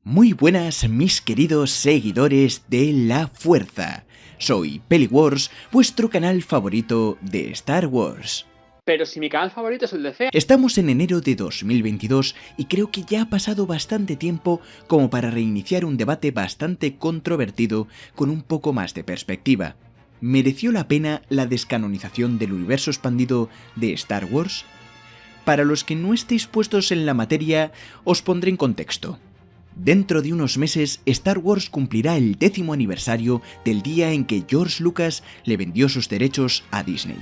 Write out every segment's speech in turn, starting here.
Muy buenas mis queridos seguidores de la fuerza, soy Peliwars, vuestro canal favorito de Star Wars. Pero si mi canal favorito es el de C. Estamos en enero de 2022 y creo que ya ha pasado bastante tiempo como para reiniciar un debate bastante controvertido con un poco más de perspectiva. ¿Mereció la pena la descanonización del universo expandido de Star Wars? Para los que no estéis puestos en la materia, os pondré en contexto. Dentro de unos meses, Star Wars cumplirá el 10º aniversario del día en que George Lucas le vendió sus derechos a Disney.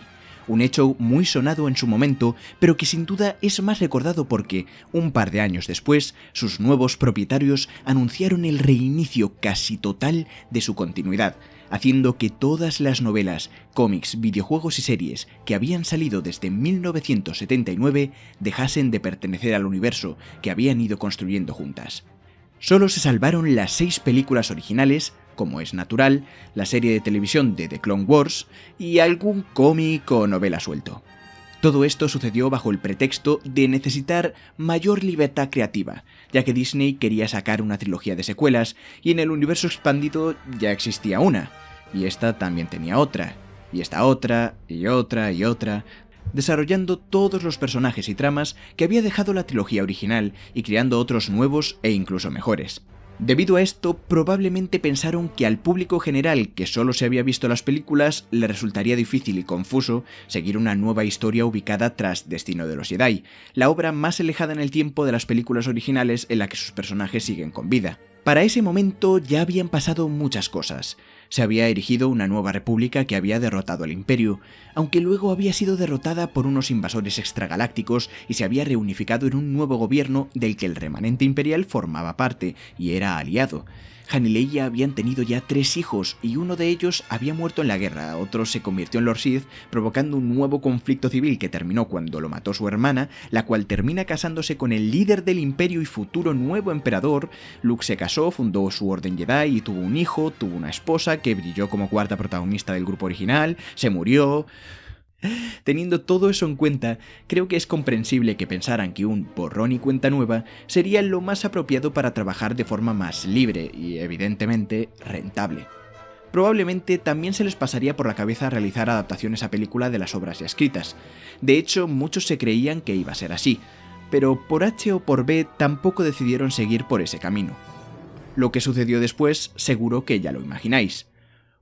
Un hecho muy sonado en su momento, pero que sin duda es más recordado porque, un par de años después, sus nuevos propietarios anunciaron el reinicio casi total de su continuidad, haciendo que todas las novelas, cómics, videojuegos y series que habían salido desde 1979 dejasen de pertenecer al universo que habían ido construyendo juntas. Solo se salvaron las 6 películas originales, como es natural, la serie de televisión de The Clone Wars y algún cómic o novela suelto. Todo esto sucedió bajo el pretexto de necesitar mayor libertad creativa, ya que Disney quería sacar una trilogía de secuelas y en el universo expandido ya existía una, y esta también tenía otra, y esta otra, y otra, y otra, desarrollando todos los personajes y tramas que había dejado la trilogía original y creando otros nuevos e incluso mejores. Debido a esto, probablemente pensaron que al público general que solo se había visto las películas le resultaría difícil y confuso seguir una nueva historia ubicada tras Destino de los Jedi, la obra más alejada en el tiempo de las películas originales en la que sus personajes siguen con vida. Para ese momento ya habían pasado muchas cosas. Se había erigido una nueva república que había derrotado al Imperio, aunque luego había sido derrotada por unos invasores extragalácticos y se había reunificado en un nuevo gobierno del que el remanente imperial formaba parte y era aliado. Han y Leia habían tenido ya 3 hijos y uno de ellos había muerto en la guerra, otro se convirtió en Lord Sith, provocando un nuevo conflicto civil que terminó cuando lo mató su hermana, la cual termina casándose con el líder del Imperio y futuro nuevo emperador. Luke se casó, fundó su Orden Jedi y tuvo un hijo, tuvo una esposa que brilló como cuarta protagonista del grupo original, se murió. Teniendo todo eso en cuenta, creo que es comprensible que pensaran que un borrón y cuenta nueva sería lo más apropiado para trabajar de forma más libre y, evidentemente, rentable. Probablemente también se les pasaría por la cabeza realizar adaptaciones a película de las obras ya escritas. De hecho, muchos se creían que iba a ser así, pero por H o por B tampoco decidieron seguir por ese camino. Lo que sucedió después, seguro que ya lo imagináis.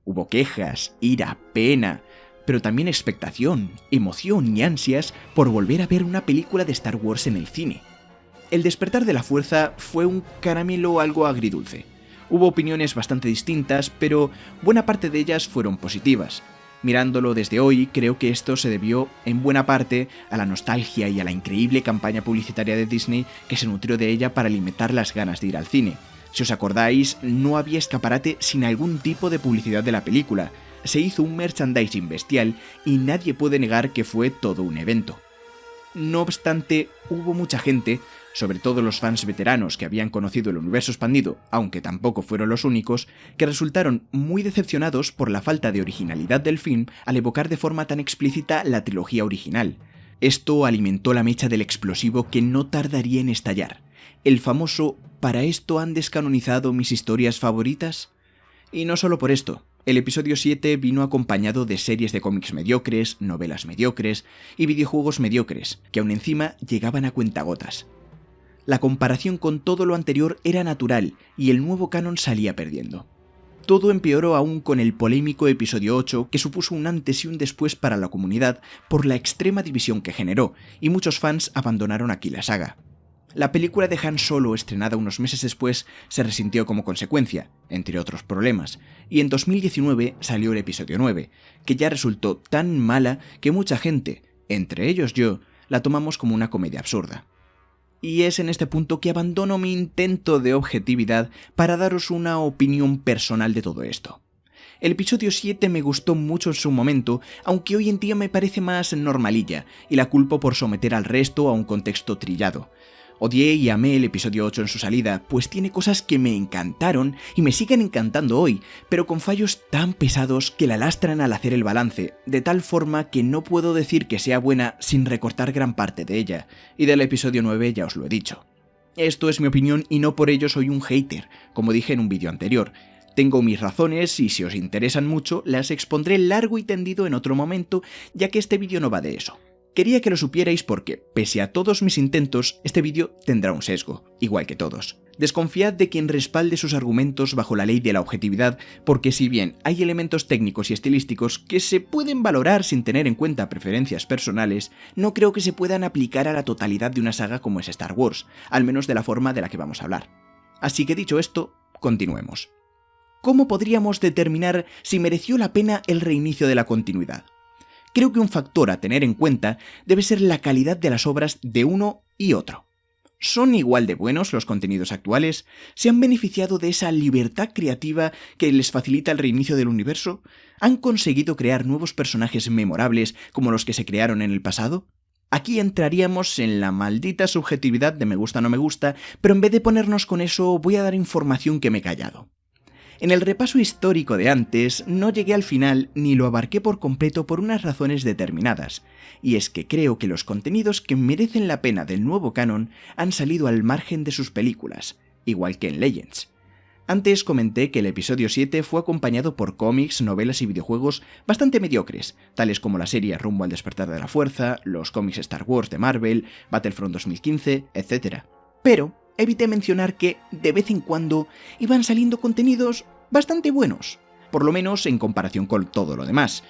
Hubo quejas, ira, pena, pero también expectación, emoción y ansias por volver a ver una película de Star Wars en el cine. El despertar de la fuerza fue un caramelo algo agridulce. Hubo opiniones bastante distintas, pero buena parte de ellas fueron positivas. Mirándolo desde hoy, creo que esto se debió en buena parte a la nostalgia y a la increíble campaña publicitaria de Disney que se nutrió de ella para alimentar las ganas de ir al cine. Si os acordáis, no había escaparate sin algún tipo de publicidad de la película. Se hizo un merchandising bestial y nadie puede negar que fue todo un evento. No obstante, hubo mucha gente, sobre todo los fans veteranos que habían conocido el universo expandido, aunque tampoco fueron los únicos, que resultaron muy decepcionados por la falta de originalidad del film al evocar de forma tan explícita la trilogía original. Esto alimentó la mecha del explosivo que no tardaría en estallar. El famoso ¿para esto han descanonizado mis historias favoritas? Y no solo por esto. El episodio 7 vino acompañado de series de cómics mediocres, novelas mediocres y videojuegos mediocres, que aún encima llegaban a cuentagotas. La comparación con todo lo anterior era natural y el nuevo canon salía perdiendo. Todo empeoró aún con el polémico episodio 8, que supuso un antes y un después para la comunidad por la extrema división que generó, y muchos fans abandonaron aquí la saga. La película de Han Solo, estrenada unos meses después, se resintió como consecuencia, entre otros problemas, y en 2019 salió el episodio 9, que ya resultó tan mala que mucha gente, entre ellos yo, la tomamos como una comedia absurda. Y es en este punto que abandono mi intento de objetividad para daros una opinión personal de todo esto. El episodio 7 me gustó mucho en su momento, aunque hoy en día me parece más normalilla, y la culpo por someter al resto a un contexto trillado. Odié y amé el episodio 8 en su salida, pues tiene cosas que me encantaron y me siguen encantando hoy, pero con fallos tan pesados que la lastran al hacer el balance, de tal forma que no puedo decir que sea buena sin recortar gran parte de ella, y del episodio 9 ya os lo he dicho. Esto es mi opinión y no por ello soy un hater, como dije en un vídeo anterior. Tengo mis razones y si os interesan mucho las expondré largo y tendido en otro momento, ya que este vídeo no va de eso. Quería que lo supierais porque, pese a todos mis intentos, este vídeo tendrá un sesgo, igual que todos. Desconfiad de quien respalde sus argumentos bajo la ley de la objetividad, porque si bien hay elementos técnicos y estilísticos que se pueden valorar sin tener en cuenta preferencias personales, no creo que se puedan aplicar a la totalidad de una saga como es Star Wars, al menos de la forma de la que vamos a hablar. Así que dicho esto, continuemos. ¿Cómo podríamos determinar si mereció la pena el reinicio de la continuidad? Creo que un factor a tener en cuenta debe ser la calidad de las obras de uno y otro. ¿Son igual de buenos los contenidos actuales? ¿Se han beneficiado de esa libertad creativa que les facilita el reinicio del universo? ¿Han conseguido crear nuevos personajes memorables como los que se crearon en el pasado? Aquí entraríamos en la maldita subjetividad de me gusta o no me gusta, pero en vez de ponernos con eso voy a dar información que me he callado. En el repaso histórico de antes no llegué al final ni lo abarqué por completo por unas razones determinadas, y es que creo que los contenidos que merecen la pena del nuevo canon han salido al margen de sus películas, igual que en Legends. Antes comenté que el episodio 7 fue acompañado por cómics, novelas y videojuegos bastante mediocres, tales como la serie Rumbo al despertar de la fuerza, los cómics Star Wars de Marvel, Battlefront 2015, etc. Pero evité mencionar que, de vez en cuando, iban saliendo contenidos bastante buenos, por lo menos en comparación con todo lo demás.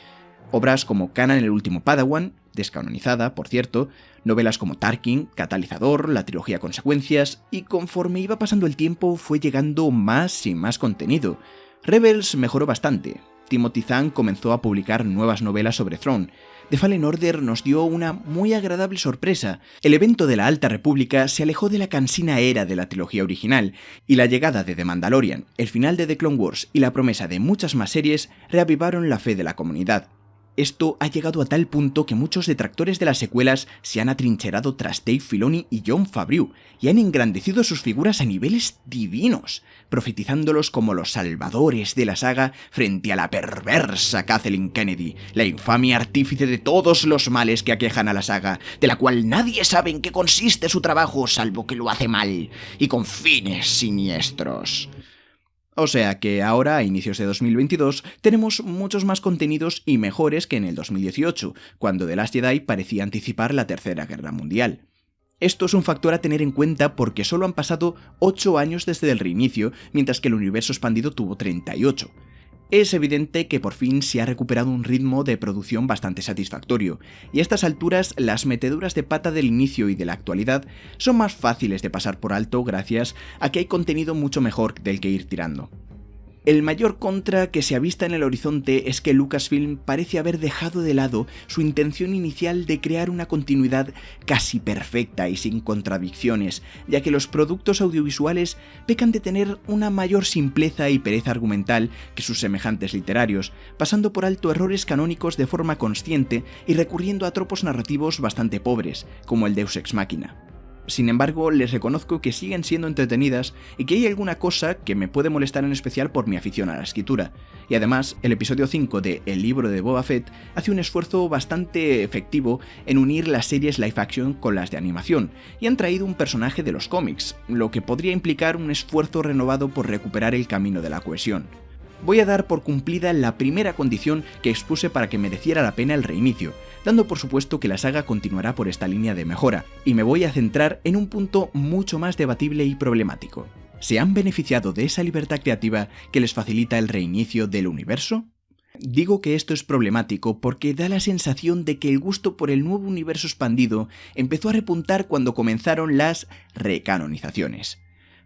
Obras como Kanan el último Padawan, descanonizada, por cierto, novelas como Tarkin, Catalizador, la trilogía Consecuencias, y conforme iba pasando el tiempo fue llegando más y más contenido. Rebels mejoró bastante. Timothy Zahn comenzó a publicar nuevas novelas sobre Thrawn. The Fallen Order nos dio una muy agradable sorpresa. El evento de la Alta República se alejó de la cansina era de la trilogía original, y la llegada de The Mandalorian, el final de The Clone Wars y la promesa de muchas más series reavivaron la fe de la comunidad. Esto ha llegado a tal punto que muchos detractores de las secuelas se han atrincherado tras Dave Filoni y Jon Favreau y han engrandecido sus figuras a niveles divinos, profetizándolos como los salvadores de la saga frente a la perversa Kathleen Kennedy, la infame artífice de todos los males que aquejan a la saga, de la cual nadie sabe en qué consiste su trabajo salvo que lo hace mal y con fines siniestros. O sea que ahora, a inicios de 2022, tenemos muchos más contenidos y mejores que en el 2018, cuando The Last Jedi parecía anticipar la Tercera Guerra Mundial. Esto es un factor a tener en cuenta porque solo han pasado 8 años desde el reinicio, mientras que el universo expandido tuvo 38. Es evidente que por fin se ha recuperado un ritmo de producción bastante satisfactorio, y a estas alturas las meteduras de pata del inicio y de la actualidad son más fáciles de pasar por alto gracias a que hay contenido mucho mejor del que ir tirando. El mayor contra que se avista en el horizonte es que Lucasfilm parece haber dejado de lado su intención inicial de crear una continuidad casi perfecta y sin contradicciones, ya que los productos audiovisuales pecan de tener una mayor simpleza y pereza argumental que sus semejantes literarios, pasando por alto errores canónicos de forma consciente y recurriendo a tropos narrativos bastante pobres, como el Deus Ex Machina. Sin embargo, les reconozco que siguen siendo entretenidas y que hay alguna cosa que me puede molestar en especial por mi afición a la escritura. Y además, el episodio 5 de El libro de Boba Fett hace un esfuerzo bastante efectivo en unir las series live action con las de animación, y han traído un personaje de los cómics, lo que podría implicar un esfuerzo renovado por recuperar el camino de la cohesión. Voy a dar por cumplida la primera condición que expuse para que mereciera la pena el reinicio, dando por supuesto que la saga continuará por esta línea de mejora, y me voy a centrar en un punto mucho más debatible y problemático. ¿Se han beneficiado de esa libertad creativa que les facilita el reinicio del universo? Digo que esto es problemático porque da la sensación de que el gusto por el nuevo universo expandido empezó a repuntar cuando comenzaron las recanonizaciones.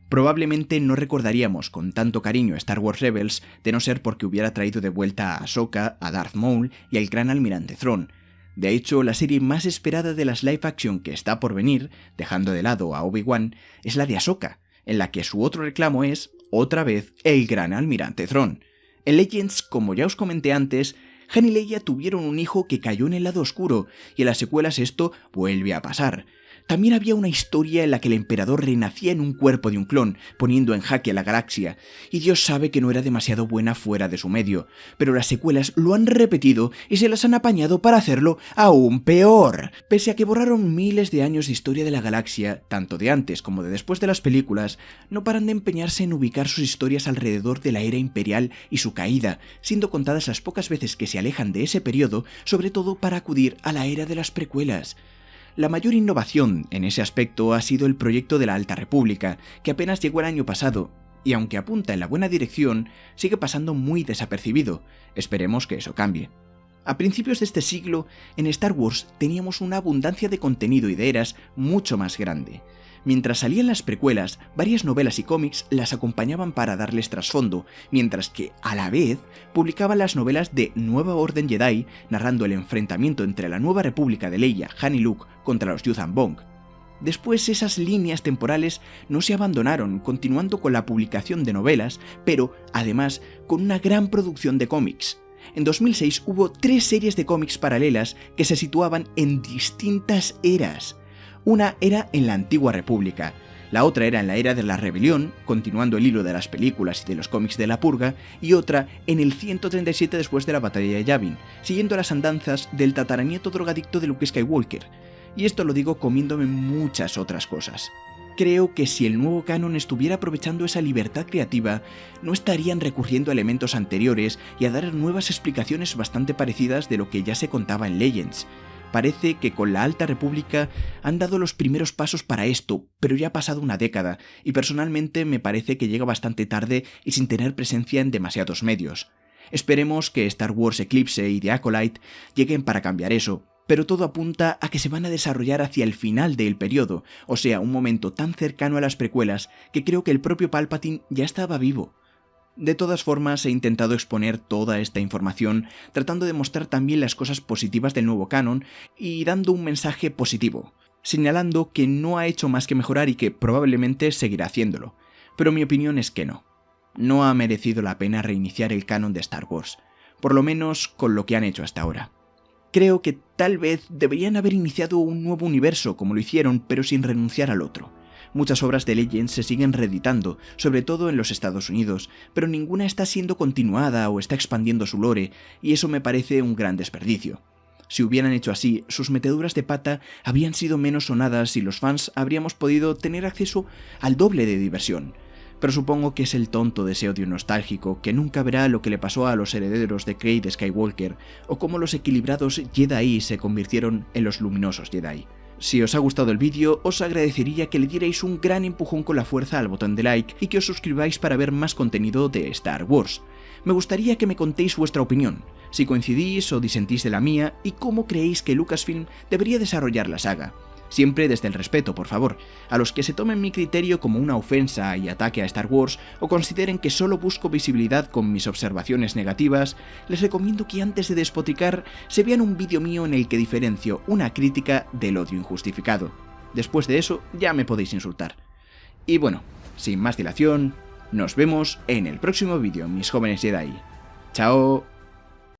Probablemente no recordaríamos con tanto cariño Star Wars Rebels de no ser porque hubiera traído de vuelta a Ahsoka, a Darth Maul y al Gran Almirante Thrawn. De hecho, la serie más esperada de las live action que está por venir, dejando de lado a Obi-Wan, es la de Ahsoka, en la que su otro reclamo es, otra vez, el Gran Almirante Thrawn. En Legends, como ya os comenté antes, Han y Leia tuvieron un hijo que cayó en el lado oscuro, y en las secuelas esto vuelve a pasar. también había una historia en la que el emperador renacía en un cuerpo de un clon, poniendo en jaque a la galaxia, y Dios sabe que no era demasiado buena fuera de su medio, pero las secuelas lo han repetido y se las han apañado para hacerlo aún peor. Pese a que borraron miles de años de historia de la galaxia, tanto de antes como de después de las películas, no paran de empeñarse en ubicar sus historias alrededor de la era imperial y su caída, siendo contadas las pocas veces que se alejan de ese periodo, sobre todo para acudir a la era de las precuelas. La mayor innovación en ese aspecto ha sido el proyecto de la Alta República, que apenas llegó el año pasado, y aunque apunta en la buena dirección, sigue pasando muy desapercibido. Esperemos que eso cambie. A principios de este siglo, en Star Wars teníamos una abundancia de contenido y de eras mucho más grande. Mientras salían las precuelas, varias novelas y cómics las acompañaban para darles trasfondo, mientras que, a la vez, publicaban las novelas de Nueva Orden Jedi, narrando el enfrentamiento entre la Nueva República de Leia, Han y Luke contra los Yuuzhan Vong. Después esas líneas temporales no se abandonaron, continuando con la publicación de novelas, pero, además, con una gran producción de cómics. En 2006 hubo 3 series de cómics paralelas que se situaban en distintas eras. Una era en la Antigua República, la otra era en la era de la Rebelión, continuando el hilo de las películas y de los cómics de la Purga, y otra en el 137 después de la batalla de Yavin, siguiendo las andanzas del tataranieto drogadicto de Luke Skywalker. Y esto lo digo comiéndome muchas otras cosas. Creo que si el nuevo canon estuviera aprovechando esa libertad creativa, no estarían recurriendo a elementos anteriores y a dar nuevas explicaciones bastante parecidas de lo que ya se contaba en Legends. Parece que con la Alta República han dado los primeros pasos para esto, pero ya ha pasado una década, y personalmente me parece que llega bastante tarde y sin tener presencia en demasiados medios. Esperemos que Star Wars Eclipse y The Acolyte lleguen para cambiar eso, pero todo apunta a que se van a desarrollar hacia el final del periodo, o sea, un momento tan cercano a las precuelas que creo que el propio Palpatine ya estaba vivo. De todas formas, he intentado exponer toda esta información, tratando de mostrar también las cosas positivas del nuevo canon y dando un mensaje positivo, señalando que no ha hecho más que mejorar y que probablemente seguirá haciéndolo. Pero mi opinión es que no. No ha merecido la pena reiniciar el canon de Star Wars, por lo menos con lo que han hecho hasta ahora. Creo que tal vez deberían haber iniciado un nuevo universo como lo hicieron, pero sin renunciar al otro. Muchas obras de Legends se siguen reeditando, sobre todo en los Estados Unidos, pero ninguna está siendo continuada o está expandiendo su lore, y eso me parece un gran desperdicio. Si hubieran hecho así, sus meteduras de pata habrían sido menos sonadas y los fans habríamos podido tener acceso al doble de diversión. Pero supongo que es el tonto deseo de un nostálgico que nunca verá lo que le pasó a los herederos de Rey Skywalker, o cómo los equilibrados Jedi se convirtieron en los luminosos Jedi. Si os ha gustado el vídeo, os agradecería que le dierais un gran empujón con la fuerza al botón de like y que os suscribáis para ver más contenido de Star Wars. Me gustaría que me contéis vuestra opinión, si coincidís o disentís de la mía y cómo creéis que Lucasfilm debería desarrollar la saga. Siempre desde el respeto, por favor. A los que se tomen mi criterio como una ofensa y ataque a Star Wars, o consideren que solo busco visibilidad con mis observaciones negativas, les recomiendo que antes de despotricar se vean un vídeo mío en el que diferencio una crítica del odio injustificado. Después de eso ya me podéis insultar. Y bueno, sin más dilación, nos vemos en el próximo vídeo, mis jóvenes Jedi. ¡Chao!